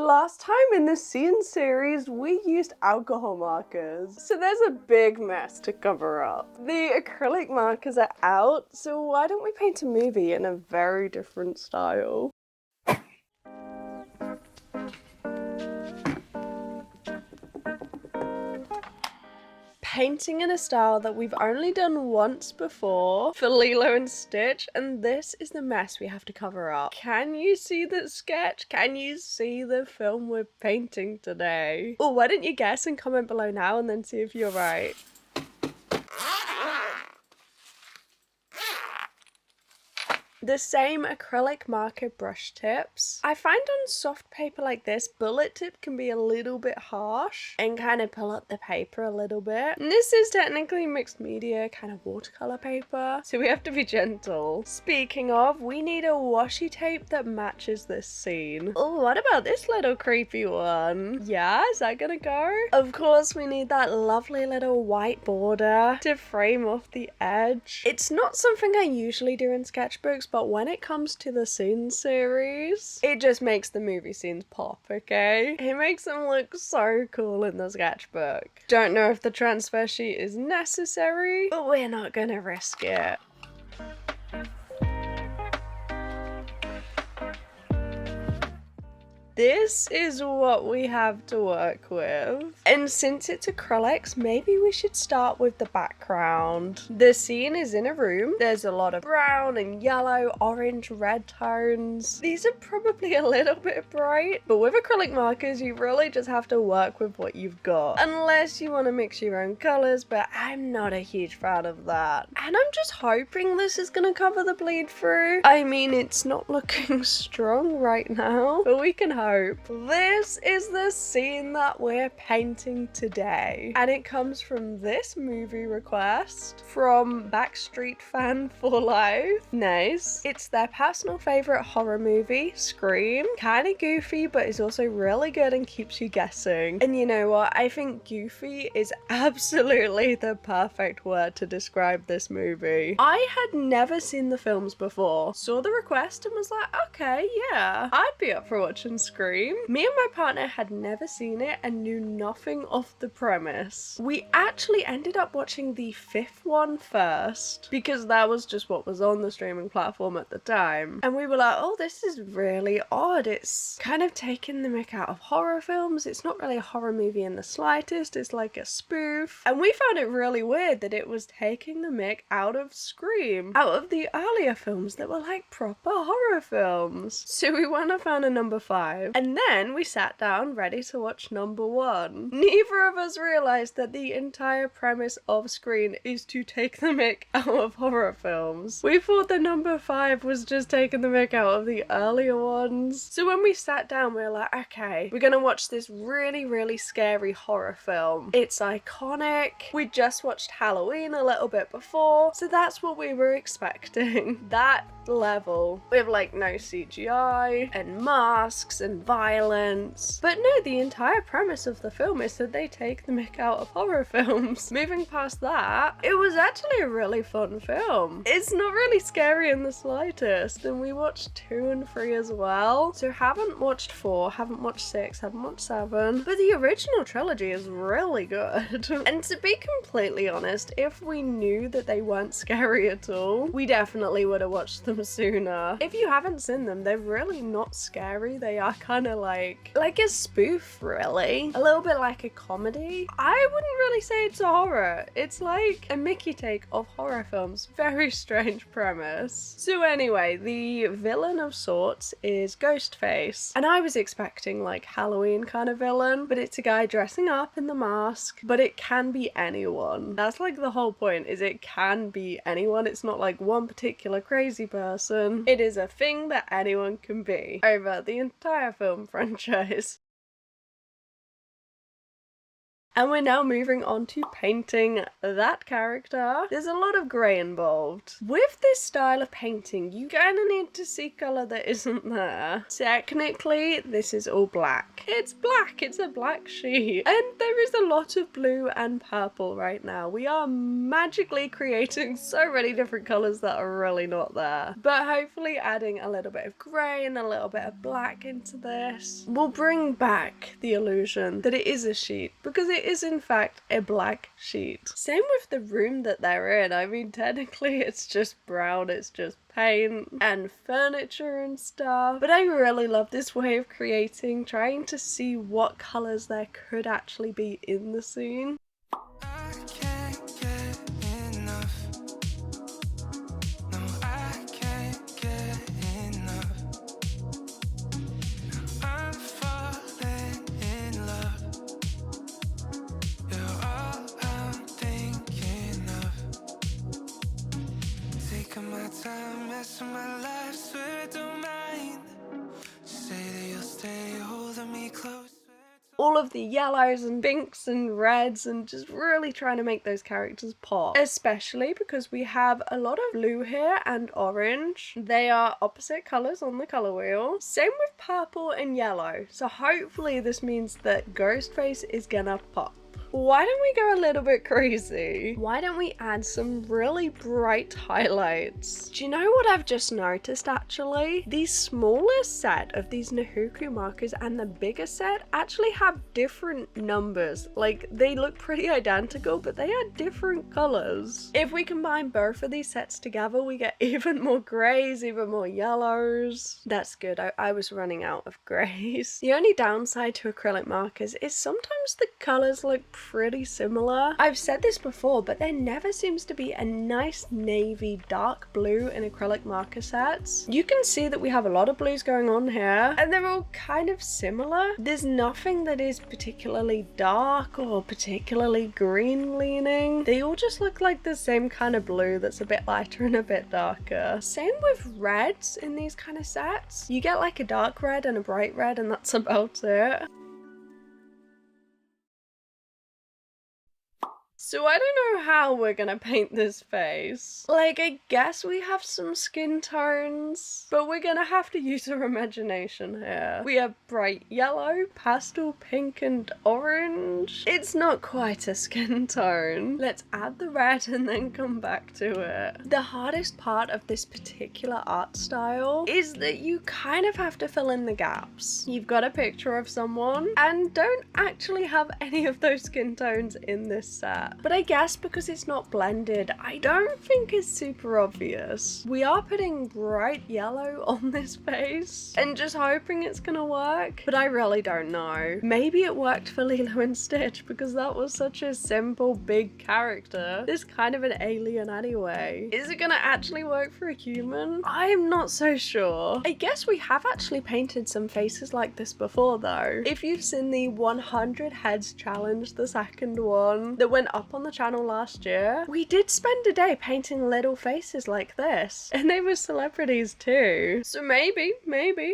last time in the scene series, we used alcohol markers. So there's a big mess to cover up. The acrylic markers are out, so why don't we paint a movie in a very different style? Painting in a style that we've only done once before for Lilo and Stitch, and this is the mess we have to cover up. Can you see the sketch? Can you see the film we're painting today? Or why don't you guess and comment below now and then see if you're right. The same acrylic marker brush tips. I find on soft paper like this, bullet tip can be a little bit harsh and kind of pull up the paper a little bit. And this is technically mixed media, kind of watercolor paper, so we have to be gentle. Speaking of, we need a washi tape that matches this scene. Oh, what about this little creepy one? Yeah, is that gonna go? Of course, we need that lovely little white border to frame off the edge. It's not something I usually do in sketchbooks, but when it comes to the scene series, it just makes the movie scenes pop, okay? It makes them look so cool in the sketchbook. Don't know if the transfer sheet is necessary, but we're not gonna risk it. This is what we have to work with. And since it's acrylics, maybe we should start with the background. The scene is in a room. There's a lot of brown and yellow, orange, red tones. These are probably a little bit bright, but with acrylic markers, you really just have to work with what you've got. Unless you want to mix your own colors, but I'm not a huge fan of that. And I'm just hoping this is gonna cover the bleed through. I mean, it's not looking strong right now, but we can hope. This is the scene that we're painting today, and it comes from this movie request from Backstreet Fan for Life. Nice. It's their personal favorite horror movie, Scream. Kind of goofy, but is also really good and keeps you guessing. And you know what? I think goofy is absolutely the perfect word to describe this movie. I had never seen the films before, saw the request and was like, okay, yeah, I'd be up for watching Scream. Me and my partner had never seen it and knew nothing of the premise. We actually ended up watching the fifth one first because that was just what was on the streaming platform at the time. And we were like, oh, this is really odd. It's kind of taking the mick out of horror films. It's not really a horror movie in the slightest. It's like a spoof. And we found it really weird that it was taking the mick out of Scream, out of the earlier films that were like proper horror films. So we went and found a number 5. And then we sat down ready to watch number 1. Neither of us realised that the entire premise of Scream is to take the mick out of horror films. We thought the number 5 was just taking the mick out of the earlier ones. So when we sat down, we were like, okay, we're gonna watch this really, really scary horror film. It's iconic. We just watched Halloween a little bit before, so that's what we were expecting. That level with like no CGI and masks and violence. But no, the entire premise of the film is that they take the mick out of horror films. Moving past that, it was actually a really fun film. It's not really scary in the slightest, and we watched 2 and 3 as well. So haven't watched 4, haven't watched 6, haven't watched 7, but the original trilogy is really good. And to be completely honest, if we knew that they weren't scary at all, we definitely would have watched them sooner. If you haven't seen them, they're really not scary. They are kind of like a spoof, really. A little bit like a comedy. I wouldn't really say it's a horror. It's like a Mickey take of horror films. Very strange premise. So anyway, the villain of sorts is Ghostface. And I was expecting like Halloween kind of villain, but it's a guy dressing up in the mask, but it can be anyone. That's like the whole point, is it can be anyone. It's not like one particular crazy person. It is a thing that anyone can be over the entire film franchise. And we're now moving on to painting that character. There's a lot of grey involved. With this style of painting, you kind of need to see colour that isn't there. Technically, this is all black. It's black, it's a black sheet. And there is a lot of blue and purple right now. We are magically creating so many different colours that are really not there. But hopefully adding a little bit of grey and a little bit of black into this will bring back the illusion that it is a sheet, because it is in fact a black sheet. Same with the room that they're in. I mean, technically it's just brown, it's just paint and furniture and stuff. But I really love this way of creating, trying to see what colours there could actually be in the scene. All of the yellows and pinks and reds, and just really trying to make those characters pop. Especially because we have a lot of blue here and orange. They are opposite colours on the colour wheel. Same with purple and yellow. So hopefully this means that Ghostface is gonna pop. Why don't we go a little bit crazy? Why don't we add some really bright highlights? Do you know what I've just noticed actually? The smaller set of these Nahuku markers and the bigger set actually have different numbers. Like, they look pretty identical, but they are different colors. If we combine both of these sets together, we get even more grays, even more yellows. That's good. I was running out of grays. The only downside to acrylic markers is sometimes the colors look pretty similar. I've said this before, but there never seems to be a nice navy dark blue in acrylic marker sets. You can see that we have a lot of blues going on here, and they're all kind of similar. There's nothing that is particularly dark or particularly green leaning. They all just look like the same kind of blue that's a bit lighter and a bit darker. Same with reds in these kind of sets. You get like a dark red and a bright red, and that's about it. So I don't know how we're gonna paint this face. Like, I guess we have some skin tones, but we're gonna have to use our imagination here. We have bright yellow, pastel pink and orange. It's not quite a skin tone. Let's add the red and then come back to it. The hardest part of this particular art style is that you kind of have to fill in the gaps. You've got a picture of someone and don't actually have any of those skin tones in this set. But I guess because it's not blended, I don't think it's super obvious. We are putting bright yellow on this face and just hoping it's gonna work, but I really don't know. Maybe it worked for Lilo and Stitch because that was such a simple, big character. This kind of an alien anyway. Is it gonna actually work for a human? I'm not so sure. I guess we have actually painted some faces like this before though. If you've seen the 100 heads challenge, the second one that went up on the channel last year, we did spend a day painting little faces like this, and they were celebrities too. So maybe,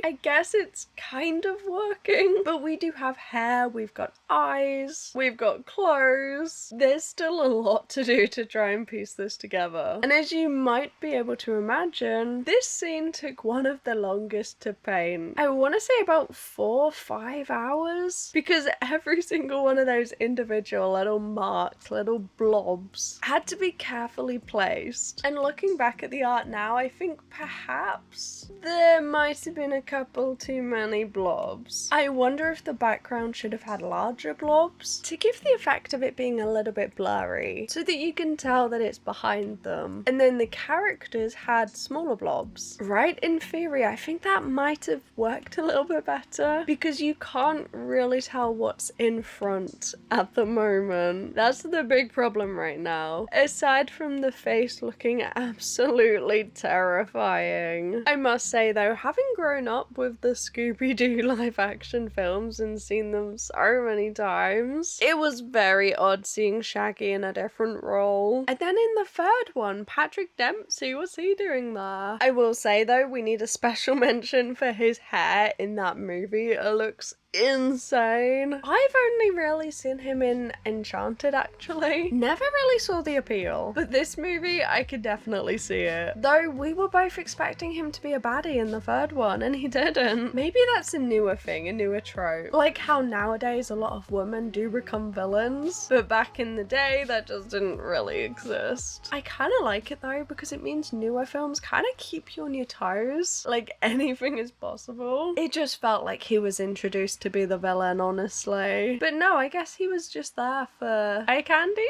I guess it's kind of working. But we do have hair, we've got eyes, we've got clothes. There's still a lot to do to try and piece this together. And as you might be able to imagine, this scene took one of the longest to paint. I want to say about 4 or 5 hours, because every single one of those individual little marks, little blobs, had to be carefully placed. And looking back at the art now, I think perhaps there might have been a couple too many blobs. I wonder if the background should have had larger blobs to give the effect of it being a little bit blurry, so that you can tell that it's behind them. And then the characters had smaller blobs. Right? In theory, I think that might have worked a little bit better, because you can't really tell what's in front at the moment. That's the big problem right now, aside from the face looking absolutely terrifying. I must say though, having grown up with the Scooby-Doo live action films and seen them so many times, it was very odd seeing Shaggy in a different role. And then in the third one, Patrick Dempsey, what's he doing there? I will say though, we need a special mention for his hair in that movie. It looks insane. I've only really seen him in Enchanted, actually. Never really saw the appeal, but this movie, I could definitely see it. Though we were both expecting him to be a baddie in the third one, and he didn't. Maybe that's a newer thing, a newer trope. Like how nowadays a lot of women do become villains, but back in the day, that just didn't really exist. I kind of like it though, because it means newer films kind of keep you on your toes. Like anything is possible. It just felt like he was introduced to be the villain, honestly. But no, I guess he was just there for eye candy.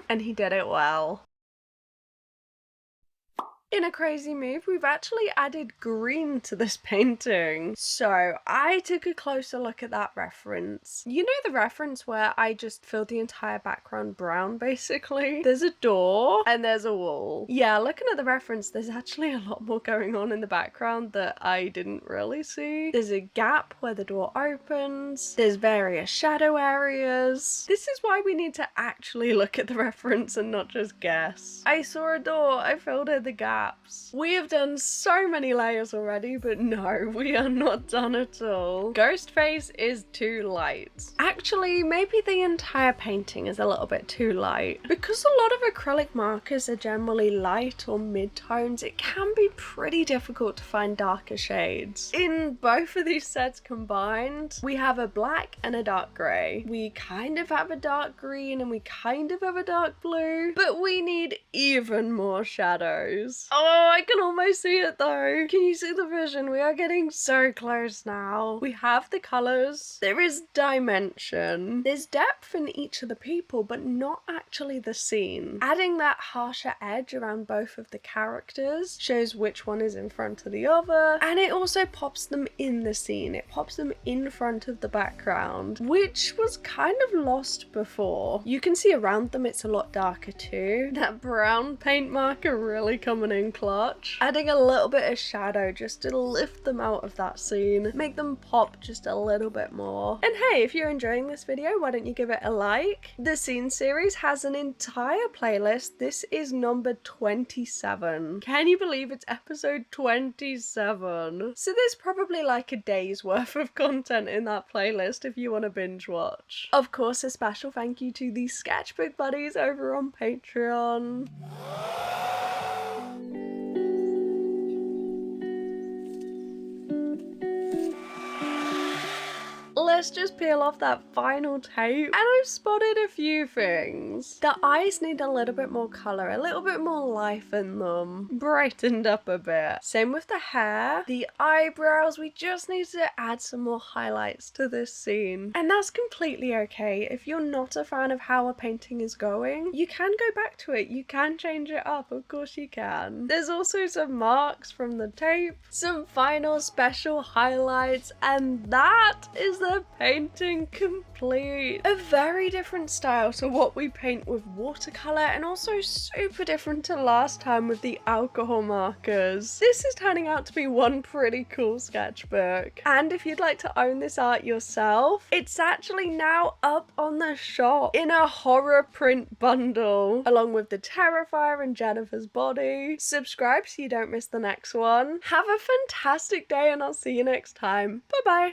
And he did it well. In a crazy move, we've actually added green to this painting. So I took a closer look at that reference. You know the reference where I just filled the entire background brown, basically? There's a door and there's a wall. Yeah, looking at the reference, there's actually a lot more going on in the background that I didn't really see. There's a gap where the door opens. There's various shadow areas. This is why we need to actually look at the reference and not just guess. I saw a door, I filled in the gap. We have done so many layers already, but no, we are not done at all. Ghostface is too light. Actually, maybe the entire painting is a little bit too light. Because a lot of acrylic markers are generally light or mid-tones, it can be pretty difficult to find darker shades. In both of these sets combined, we have a black and a dark grey. We kind of have a dark green and we kind of have a dark blue, but we need even more shadows. Oh, I can almost see it though. Can you see the vision? We are getting so close now. We have the colours. There is dimension. There's depth in each of the people, but not actually the scene. Adding that harsher edge around both of the characters shows which one is in front of the other, and it also pops them in the scene. It pops them in front of the background, which was kind of lost before. You can see around them it's a lot darker too. That brown paint marker really coming in clutch. Adding a little bit of shadow just to lift them out of that scene, make them pop just a little bit more. And hey, if you're enjoying this video, why don't you give it a like? The Scene series has an entire playlist. This is number 27. Can you believe it's episode 27? So there's probably like a day's worth of content in that playlist if you want to binge watch. Of course, a special thank you to the sketchbook buddies over on Patreon. Let's just peel off that final tape. And I've spotted a few things. The eyes need a little bit more colour, a little bit more life in them. Brightened up a bit. Same with the hair. The eyebrows, we just need to add some more highlights to this scene. And that's completely okay. If you're not a fan of how a painting is going, you can go back to it. You can change it up, of course you can. There's also some marks from the tape, some final special highlights, and that is the painting complete. A very different style to what we paint with watercolor, and also super different to last time with the alcohol markers. This is turning out to be one pretty cool sketchbook. And if you'd like to own this art yourself, it's actually now up on the shop in a horror print bundle, along with the Terrifier and Jennifer's body. Subscribe so you don't miss the next one. Have a fantastic day, and I'll see you next time. Bye bye.